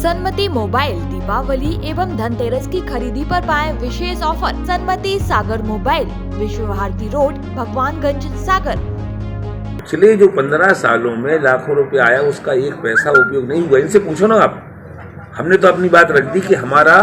Sanmati mobile Deepawali एवं धनतेरस की खरीदी पर पाएं विशेष ऑफर। सन्मति सागर मोबाइल, विश्व भारती रोड, भगवानगंज, सागर। पिछले जो 15 सालों में लाखों रुपए आया उसका एक पैसा उपयोग नहीं हुआ। इनसे पूछो ना आप। हमने तो अपनी बात रख दी कि हमारा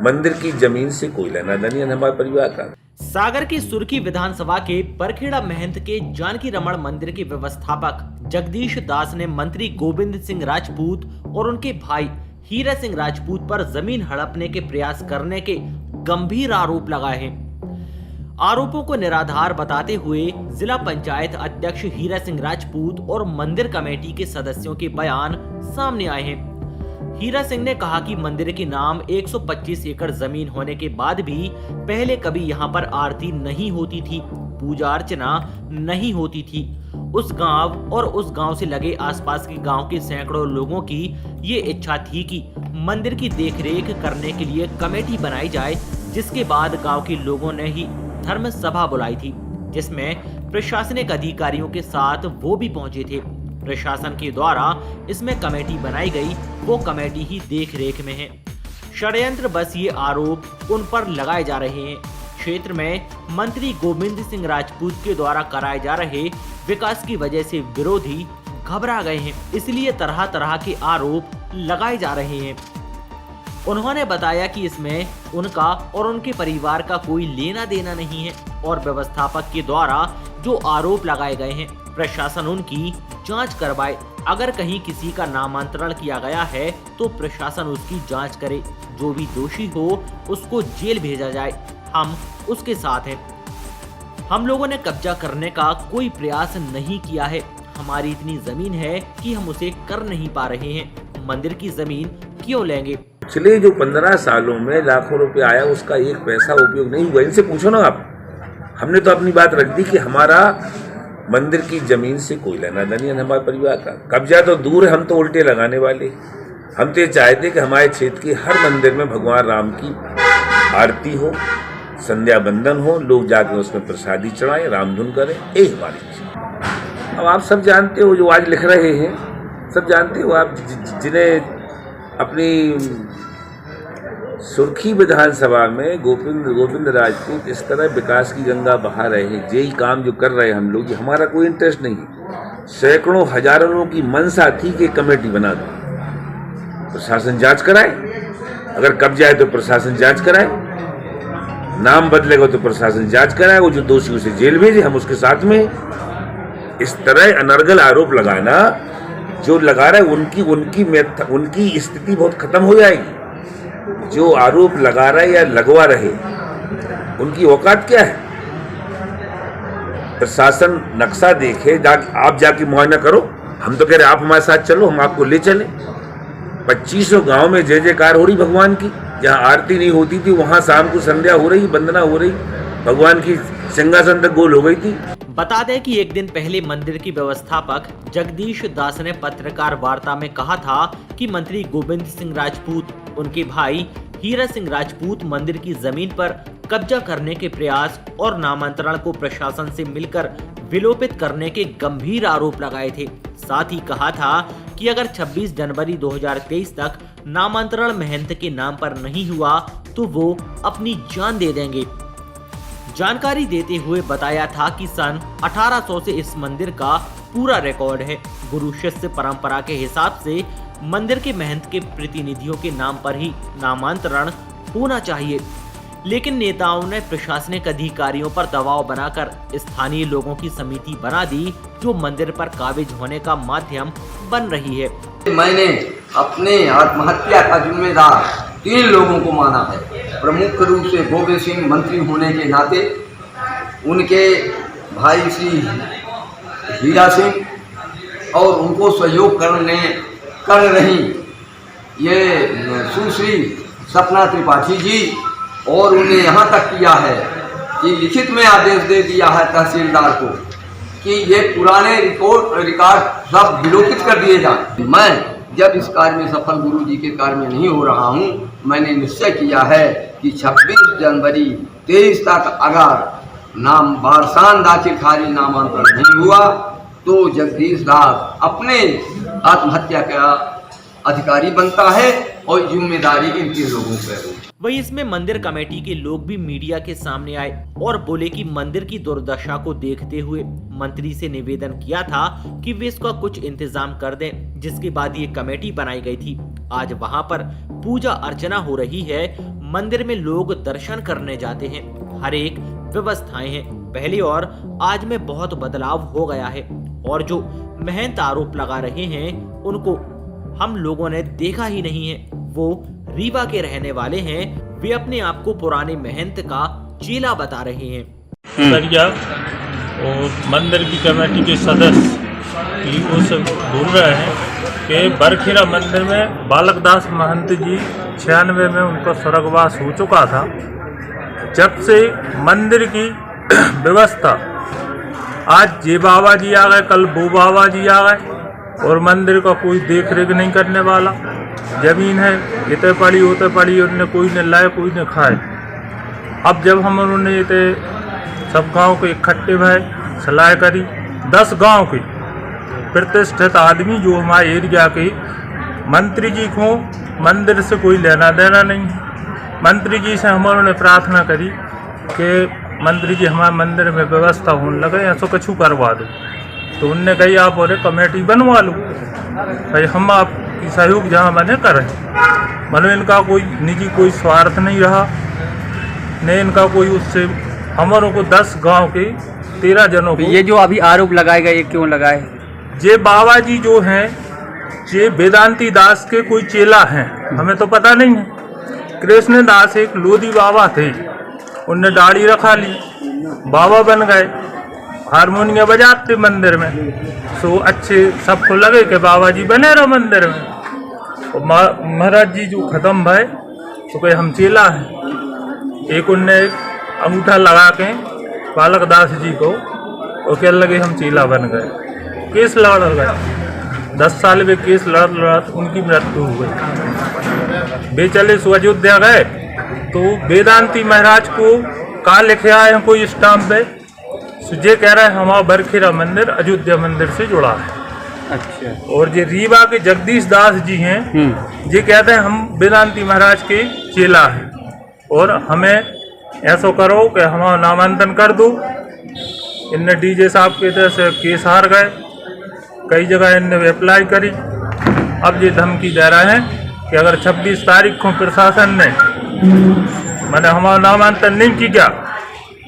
मंदिर की जमीन से कोई लेना देना नहीं, हमारे परिवार का। सागर की सुर्खी विधानसभा के परखेड़ा महंत के जानकी रमण मंदिर के व्यवस्थापक जगदीश दास ने मंत्री गोविंद सिंह राजपूत और उनके भाई हीरा सिंह राजपूत पर जमीन हड़पने के प्रयास करने के गंभीर आरोप लगाए हैं। आरोपों को निराधार बताते हुए जिला पंचायत अध्यक्ष हीरा सिंह राजपूत और मंदिर कमेटी के सदस्यों के बयान सामने आए हैं। हीरा सिंह ने कहा कि मंदिर के नाम 125 एकड़ जमीन होने के बाद भी पहले कभी यहां पर आरती नहीं होती थी, पूजा अर्चना नहीं होती थी। उस गांव और उस गांव से लगे आसपास के गांव के सैकड़ों लोगों की ये इच्छा थी कि मंदिर की देखरेख करने के लिए कमेटी बनाई जाए, जिसके बाद गांव के लोगों ने ही धर्म सभा बुलाई थी, जिसमें प्रशासनिक अधिकारियों के साथ वो भी पहुंचे थे। प्रशासन के द्वारा इसमें कमेटी बनाई गई, वो कमेटी ही देख रेख में है। षड्यंत्र बस ये आरोप उन पर लगाए जा रहे हैं। क्षेत्र में मंत्री गोविंद सिंह राजपूत के द्वारा कराए जा रहे विकास की वजह से विरोधी घबरा गए हैं, इसलिए तरह तरह के आरोप लगाए जा रहे हैं। उन्होंने बताया कि इसमें उनका और उनके परिवार का कोई लेना देना नहीं है और व्यवस्थापक के द्वारा जो आरोप लगाए गए हैं प्रशासन उनकी जांच करवाए। अगर कहीं किसी का नामांतरण किया गया है तो प्रशासन उसकी जांच करे, जो भी दोषी हो उसको जेल भेजा जाए। हम उसके साथ हैं। हम लोगों ने कब्जा करने का कोई प्रयास नहीं किया है। हमारी इतनी जमीन है कि हम उसे कर नहीं पा रहे हैं। मंदिर की जमीन क्यों लेंगे? पिछले जो 15 सालों में लाखों रुपए आया उसका एक पैसा उपयोग नहीं हुआ। इनसे पूछो ना आप। हमने तो अपनी बात रख दी कि हमारा मंदिर की जमीन से कोई लेना देना नहीं, हमारे परिवार का। कब्जा तो दूर है, हम तो उल्टे लगाने वाले। हम तो ये चाहते कि हमारे क्षेत्र के हर मंदिर में भगवान राम की आरती हो, संध्या बंदन हो, लोग जाकर उसमें प्रसादी चढ़ाएं, रामधुन करें, यही हमारी इच्छा। अब आप सब जानते हो, जो आज लिख रहे हैं सब जानते हो आप, जिन्हें अपनी सुर्खी विधानसभा में गोविंद राजपूत इस तरह विकास की गंगा बहा रहे हैं, यही काम जो कर रहे हैं हम लोग, हमारा कोई इंटरेस्ट नहीं। सैकड़ों हजारों लोगों की मंशा थी कि कमेटी बना दो, प्रशासन जांच कराए। अगर कब्जा है तो प्रशासन जांच कराए, नाम बदलेगा तो प्रशासन जांच कराए, वो जो दोषी उसे जेल भेजे, हम उसके साथ में। इस तरह अनर्गल आरोप लगाना जो लगा रहा है उनकी स्थिति बहुत खत्म हो जाएगी। जो आरोप लगा रहा है या लगवा रहे उनकी औकात क्या है? प्रशासन नक्शा देखे, आप जाके मुआयना करो। हम तो कह रहे आप हमारे साथ चलो, हम आपको ले चले। 2500 गांव में जय जयकार हो रही भगवान की। जहां आरती नहीं होती थी वहां शाम को संध्या हो रही, वंदना हो रही, भगवान की सिंहासन तक गोल हो गई थी। बता दें कि एक दिन पहले मंदिर की व्यवस्थापक जगदीश दास ने पत्रकार वार्ता में कहा था कि मंत्री गोविंद सिंह राजपूत, उनके भाई हीरा सिंह राजपूत मंदिर की जमीन पर कब्जा करने के प्रयास और नामांतरण को प्रशासन से मिलकर विलोपित करने के गंभीर आरोप लगाए थे। साथ ही कहा था कि अगर 26 जनवरी 2023 तक नामांतरण महंत के नाम पर नहीं हुआ तो वो अपनी जान दे देंगे। जानकारी देते हुए बताया था कि सन 1800 से इस मंदिर का पूरा रिकॉर्ड है। गुरु शिष्य परंपरा के हिसाब से मंदिर के महंत के प्रतिनिधियों के नाम पर ही नामांतरण होना चाहिए, लेकिन नेताओं ने प्रशासनिक अधिकारियों पर दबाव बनाकर स्थानीय लोगों की समिति बना दी, जो मंदिर पर काबिज होने का माध्यम बन रही है। मैंने अपने आत्महत्या का जिम्मेदार 3 लोगों को माना है। प्रमुख रूप से गोविंद सिंह मंत्री होने के नाते, उनके भाई श्री हीरा सिंह और उनको सहयोग कर रही ये सुश्री सपना त्रिपाठी जी, और उन्हें यहाँ तक किया है कि लिखित में आदेश दे दिया है तहसीलदार को कि ये पुराने रिकॉर्ड सब विलोपित कर दिए जाए। मैं जब इस कार्य में सफल गुरु जी के कार्य में नहीं हो रहा हूँ, मैंने निश्चय किया है कि 26 जनवरी 23 तक अगर नाम बारसान दाखिल खारिज नामांतरण नहीं हुआ तो जगदीश दास अपने आत्महत्या का अधिकारी बनता है और जिम्मेदारी इन 3 लोगों पर है। वहीं इसमें मंदिर कमेटी के लोग भी मीडिया के सामने आए और बोले कि मंदिर की दुर्दशा को देखते हुए मंत्री से निवेदन किया था कि वे इसका कुछ इंतजाम कर दें, जिसके बाद ये कमेटी बनाई गई थी। आज वहां पर पूजा अर्चना हो रही है, मंदिर में लोग दर्शन करने जाते हैं, हर एक व्यवस्थाएं हैं पहले और आज में बहुत बदलाव हो गया है। और जो महंत आरोप लगा रहे हैं उनको हम लोगों ने देखा ही नहीं है, वो रीवा के रहने वाले हैं, वे अपने आप को पुराने महंत का चेला बता रहे हैं। दरिया और मंदिर की कमेटी के सदस्य की वो सब बोल रहे हैं कि बरखेड़ा मंदिर में बालकदास महंत जी 96 में उनका स्वर्गवास हो चुका था। जब से मंदिर की व्यवस्था, आज ये बाबा जी आ गए, कल वो बाबा जी आ गए और मंदिर का कोई देख रेख नहीं करने वाला। जमीन है इतने पड़ी उतने पड़ी, उन्हें कोई ने लाए कोई ने खाए। अब जब हम उन्होंने इतने सब गांव के इकट्ठे भय सलाह करी, 10 गांव के प्रतिष्ठित आदमी जो हमारे एरिया के मंत्री जी को मंदिर से कोई लेना देना नहीं है। मंत्री जी से हमारे प्रार्थना करी कि मंत्री जी हमारे मंदिर में व्यवस्था होने लगे, ऐसा कछु करवा दो। तो उनने कही आप और कमेटी बनवा लो भाई, हम आपकी सहयोग जहाँ बने करें। मतलब इनका कोई निजी कोई स्वार्थ नहीं रहा, नहीं इनका कोई उससे हमारों को 10 गांव के 13 जनों को। ये जो अभी आरोप लगाए गए, ये क्यों लगाए? ये बाबा जी जो हैं ये वेदांती दास के कोई चेला हैं, हमें तो पता नहीं है। कृष्ण दास एक लोधी बाबा थे, उनने दाढ़ी रखा ली, बाबा बन गए, हारमोनियम बजाते मंदिर में। सो अच्छे सबको लगे कि बाबा जी बने रहो मंदिर में। और महाराज जी जो खत्म भय तो कहे हम चेला हैं। एक उनने एक अंगूठा लगा के बालकदास जी को और कहने लगे हम चेला बन गए। केस लड़ गए, 10 साल में केस लड़ उनकी मृत्यु हो गई। बेचले सो अयोध्या गए तो वेदांती महाराज को कहा लिखे आए हैं कोई स्टाम्प पे, ये कह रहे हैं हमारा बरखेड़ा मंदिर अयोध्या मंदिर से जुड़ा है। अच्छा। और ये रीवा के जगदीश दास जी हैं, ये कहते हैं हम वेदांती महाराज के चेला हैं और हमें ऐसा करो कि हमारा नामांकन कर दो। इनने डीजे साहब के तरह से केस हार गए, कई जगह इनने अप्लाई करी। अब ये धमकी दे रहे हैं कि अगर 26 तारीख को प्रशासन ने मैंने हमारा नामांकन नहीं किया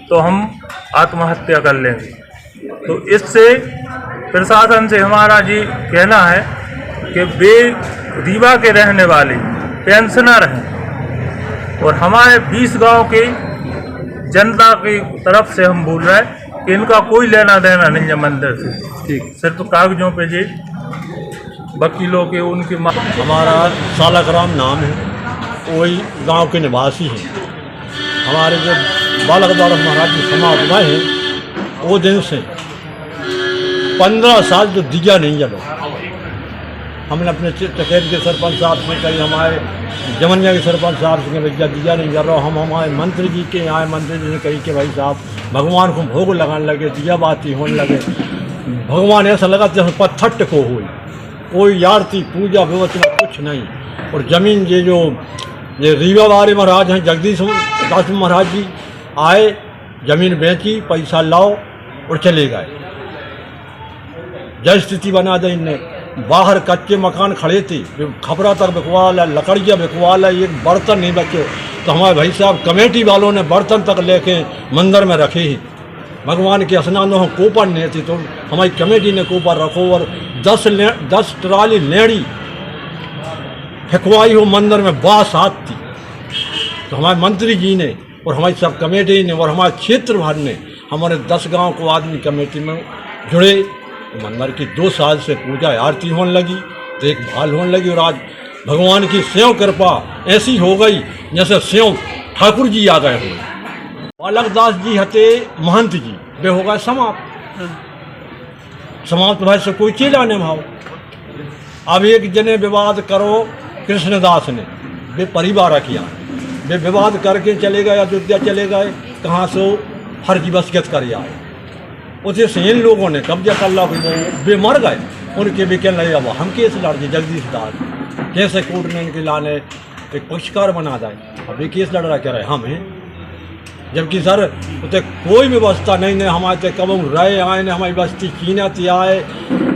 तो हम आत्महत्या कर लेंगे। तो इससे प्रशासन से हमारा जी कहना है कि वे रीवा के रहने वाले पेंशनर हैं और हमारे 20 गांव के जनता की तरफ से हम बोल रहे हैं कि इनका कोई लेना देना नहीं है मंदिर से। ठीक, सिर्फ कागजों पे जी वकीलों के उनके हमारा सालकराम नाम है, वही गांव के निवासी हैं। हमारे जो बालकदास महाराज जी समाज हुए हैं वो दिन से 15 साल जो दिया नहीं जलो। हमने अपने चकेत के सरपंच साहब से कही, हमारे जमनिया के सरपंच साहब से भैया दिया नहीं जल रहा। हम हमारे मंत्री जी के यहाँ मंत्री जी ने कही कि भाई साहब भगवान को भोग लगाने लगे, दिया बाती होने लगे। भगवान ऐसा लगा जैसे पत्थर टिको हुई, कोई आरती पूजा व्यवस्था कुछ नहीं। और ज़मीन ये रीवा वाले महाराज हैं जगदीश दास महाराज जी आए, ज़मीन बेची, पैसा लाओ और चले गए। जय स्थिति बना दी इनने। बाहर कच्चे मकान खड़े थे, खपरा तक बिकवाल है, लकड़ियाँ बिकवाल है, एक बर्तन नहीं बचे। तो हमारे भाई साहब कमेटी वालों ने बर्तन तक लेके मंदिर में रखे ही। भगवान के स्नानों कोपर नहीं थी तो हमारी कमेटी ने कोपर रखो और 10 ट्राली लेड़ी फेंकवाई हो मंदिर में, बास हाथ थी। तो हमारे मंत्री जी ने और हमारी सब कमेटी ने और हमारे क्षेत्र भर ने हमारे 10 गांव को आदमी कमेटी में जुड़े। मंदिर की 2 साल से पूजा आरती होने लगी, देखभाल होने लगी और आज भगवान की स्यों कृपा ऐसी हो गई जैसे स्यों ठाकुर जी आ गए हुए। बालकदास जी हते महंत जी वे हो गए समाप्त। समाप्त भाई से कोई चेला नहीं भाव। अब एक जने विवाद करो कृष्णदास ने, वे परिवार किया, वे विवाद करके चले गए, अयोध्या चले गए, कहाँ से फर्जी बसगत कर आए। उसे से इन लोगों ने कब्जा कर ला, वे मर गए, उनके भी कहने लगे अब हम केस लड़ दिए जगदीश दास। कैसे कोर्ट ने इनके लाने एक पक्षकार बना जाए। अभी केस लड़ रहा कह रहे हम हैं, जबकि सर उते कोई भी व्यवस्था नहीं हमारे कब रहे आए ने हमारी बस्ती चीना थी आए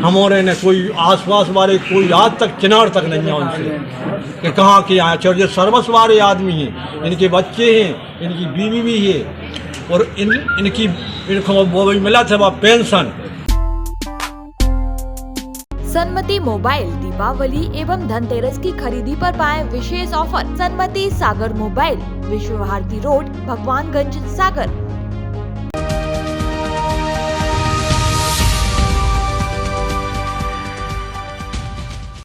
हमारे ने कोई आसपास वाले कोई आज तक चिनार तक नहीं है उनसे कि कहाँ के आए। और ये सर्वस्व वाले आदमी हैं, इनके बच्चे हैं, इनकी बीवी भी है और इनको वो भी मिला था पेंशन। सन्मति मोबाइल दीपावली एवं धनतेरस की खरीदी पर पाए विशेष ऑफर। सन्मति सागर मोबाइल, विश्व भारती रोड, भगवानगंज, सागर।